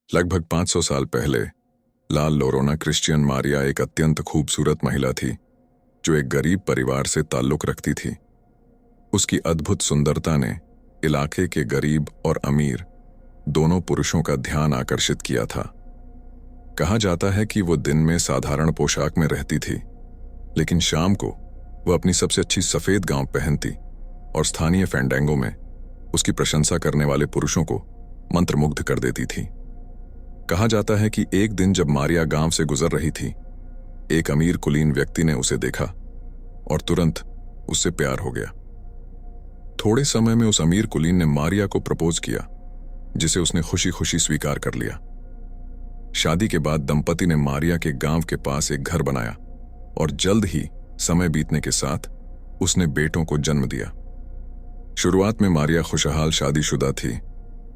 लगभग 500 साल पहले लाल लोरोना क्रिश्चियन मारिया एक अत्यंत खूबसूरत महिला थी जो एक गरीब परिवार से ताल्लुक रखती थी। उसकी अद्भुत सुंदरता ने इलाके के गरीब और अमीर दोनों पुरुषों का ध्यान आकर्षित किया था। कहा जाता है कि वो दिन में साधारण पोशाक में रहती थी, लेकिन शाम को वो अपनी सबसे अच्छी सफेद गाउन पहनती और स्थानीय फैंडेंगो में उसकी प्रशंसा करने वाले पुरुषों को मंत्रमुग्ध कर देती थी। कहा जाता है कि एक दिन जब मारिया गांव से गुजर रही थी, एक अमीर कुलीन व्यक्ति ने उसे देखा और तुरंत उससे प्यार हो गया। थोड़े समय में उस अमीर कुलीन ने मारिया को प्रपोज किया, जिसे उसने खुशी खुशी स्वीकार कर लिया। शादी के बाद दंपति ने मारिया के गांव के पास एक घर बनाया और जल्द ही समय बीतने के साथ उसने बेटों को जन्म दिया। शुरुआत में मारिया खुशहाल शादीशुदा थी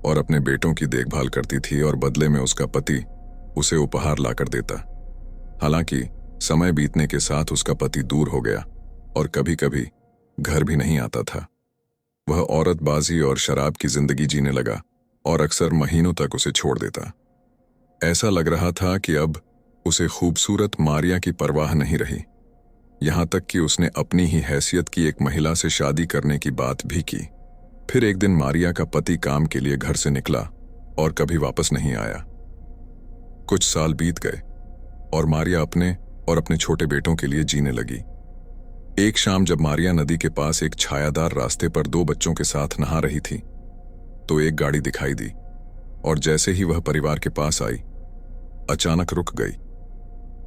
और अपने बेटों की देखभाल करती थी और बदले में उसका पति उसे उपहार लाकर देता। हालांकि समय बीतने के साथ उसका पति दूर हो गया और कभी कभी घर भी नहीं आता था। वह औरतबाजी और शराब की जिंदगी जीने लगा और अक्सर महीनों तक उसे छोड़ देता। ऐसा लग रहा था कि अब उसे खूबसूरत मारिया की परवाह नहीं रही, यहां तक कि उसने अपनी ही हैसियत की एक महिला से शादी करने की बात भी की। फिर एक दिन मारिया का पति काम के लिए घर से निकला और कभी वापस नहीं आया। कुछ साल बीत गए और मारिया अपने और अपने छोटे बेटों के लिए जीने लगी। एक शाम जब मारिया नदी के पास एक छायादार रास्ते पर दो बच्चों के साथ नहा रही थी, तो एक गाड़ी दिखाई दी और जैसे ही वह परिवार के पास आई, अचानक रुक गई।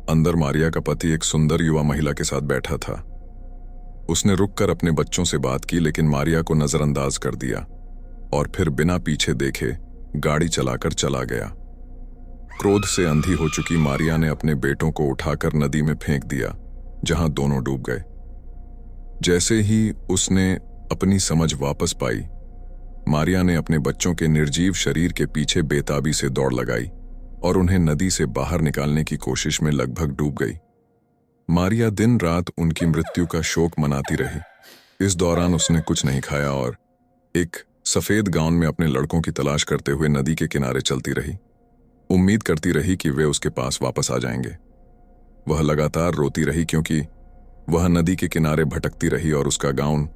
अंदर मारिया का पति एक सुंदर युवा महिला के साथ बैठा था। उसने रुककर अपने बच्चों से बात की, लेकिन मारिया को नजरअंदाज कर दिया और फिर बिना पीछे देखे गाड़ी चलाकर चला गया। क्रोध से अंधी हो चुकी मारिया ने अपने बेटों को उठाकर नदी में फेंक दिया, जहां दोनों डूब गए। जैसे ही उसने अपनी समझ वापस पाई, मारिया ने अपने बच्चों के निर्जीव शरीर के पीछे बेताबी से दौड़ लगाई और उन्हें नदी से बाहर निकालने की कोशिश में लगभग डूब गई। मारिया दिन रात उनकी मृत्यु का शोक मनाती रही। इस दौरान उसने कुछ नहीं खाया और एक सफेद गाउन में अपने लड़कों की तलाश करते हुए नदी के किनारे चलती रही। उम्मीद करती रही कि वे उसके पास वापस आ जाएंगे। वह लगातार रोती रही क्योंकि वह नदी के किनारे भटकती रही और उसका गाउन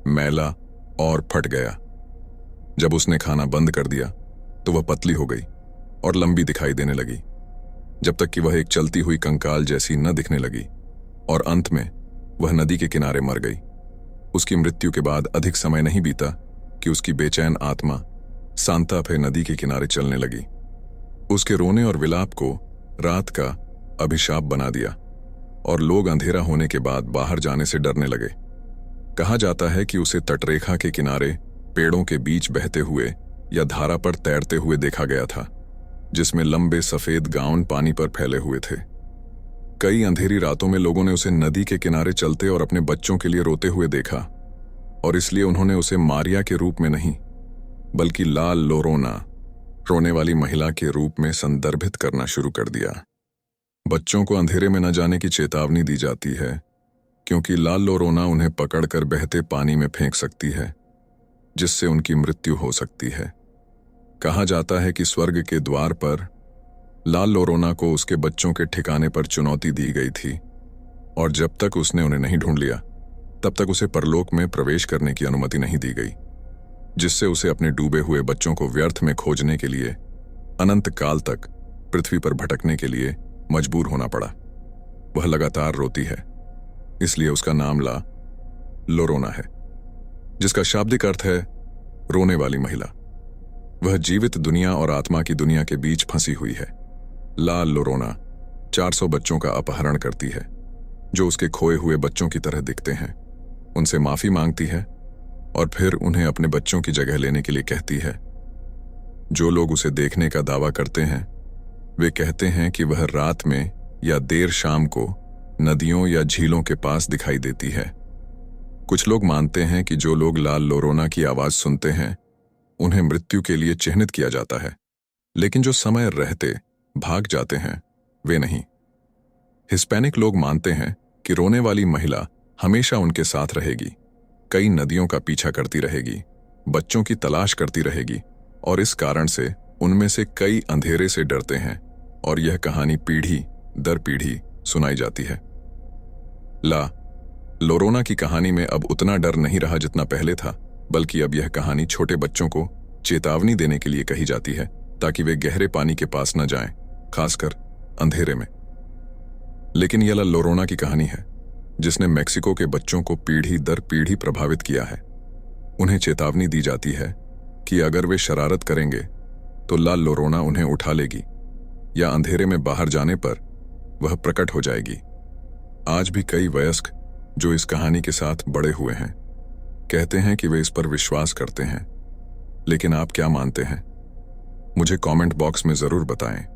मैला और फट गया। जब उसने खाना बंद कर दिया तो वह पतली हो गई और लंबी दिखाई देने लगी, जब तक कि वह एक चलती हुई कंकाल जैसी न दिखने लगी और अंत में वह नदी के किनारे मर गई। उसकी मृत्यु के बाद अधिक समय नहीं बीता कि उसकी बेचैन आत्मा सांता फे नदी के किनारे चलने लगी। उसके रोने और विलाप को रात का अभिशाप बना दिया और लोग अंधेरा होने के बाद बाहर जाने से डरने लगे। कहा जाता है कि उसे तटरेखा के किनारे पेड़ों के बीच बहते हुए या धारा पर तैरते हुए देखा गया था, जिसमें लंबे सफेद गाउन पानी पर फैले हुए थे। कई अंधेरी रातों में लोगों ने उसे नदी के किनारे चलते और अपने बच्चों के लिए रोते हुए देखा और इसलिए उन्होंने उसे मारिया के रूप में नहीं, बल्कि लाल लोरोना, रोने वाली महिला के रूप में संदर्भित करना शुरू कर दिया। बच्चों को अंधेरे में न जाने की चेतावनी दी जाती है क्योंकि लाल लोरोना उन्हें पकड़कर बहते पानी में फेंक सकती है, जिससे उनकी मृत्यु हो सकती है। कहा जाता है कि स्वर्ग के द्वार पर लाल लोरोना को उसके बच्चों के ठिकाने पर चुनौती दी गई थी और जब तक उसने उन्हें नहीं ढूंढ लिया, तब तक उसे परलोक में प्रवेश करने की अनुमति नहीं दी गई, जिससे उसे अपने डूबे हुए बच्चों को व्यर्थ में खोजने के लिए अनंत काल तक पृथ्वी पर भटकने के लिए मजबूर होना पड़ा। वह लगातार रोती है, इसलिए उसका नाम ला लोरोना है, जिसका शाब्दिक अर्थ है रोने वाली महिला। वह जीवित दुनिया और आत्मा की दुनिया के बीच फंसी हुई है। लाल लोरोना 400 बच्चों का अपहरण करती है जो उसके खोए हुए बच्चों की तरह दिखते हैं। उनसे माफी मांगती है और फिर उन्हें अपने बच्चों की जगह लेने के लिए कहती है। जो लोग उसे देखने का दावा करते हैं, वे कहते हैं कि वह रात में या देर शाम को नदियों या झीलों के पास दिखाई देती है। कुछ लोग मानते हैं कि जो लोग लाल लोरोना की आवाज सुनते हैं, उन्हें मृत्यु के लिए चिन्हित किया जाता है, लेकिन जो समय रहते भाग जाते हैं, वे नहीं। हिस्पैनिक लोग मानते हैं कि रोने वाली महिला हमेशा उनके साथ रहेगी, कई नदियों का पीछा करती रहेगी, बच्चों की तलाश करती रहेगी और इस कारण से उनमें से कई अंधेरे से डरते हैं और यह कहानी पीढ़ी दर पीढ़ी सुनाई जाती है। ला लोरोना की कहानी में अब उतना डर नहीं रहा जितना पहले था, बल्कि अब यह कहानी छोटे बच्चों को चेतावनी देने के लिए कही जाती है ताकि वे गहरे पानी के पास न जाएं, खासकर अंधेरे में। लेकिन यह ला लोरोना की कहानी है जिसने मेक्सिको के बच्चों को पीढ़ी दर पीढ़ी प्रभावित किया है। उन्हें चेतावनी दी जाती है कि अगर वे शरारत करेंगे तो ला लोरोना उन्हें उठा लेगी या अंधेरे में बाहर जाने पर वह प्रकट हो जाएगी। आज भी कई वयस्क जो इस कहानी के साथ बड़े हुए हैं कहते हैं कि वे इस पर विश्वास करते हैं। लेकिन आप क्या मानते हैं? मुझे कमेंट बॉक्स में जरूर बताएं।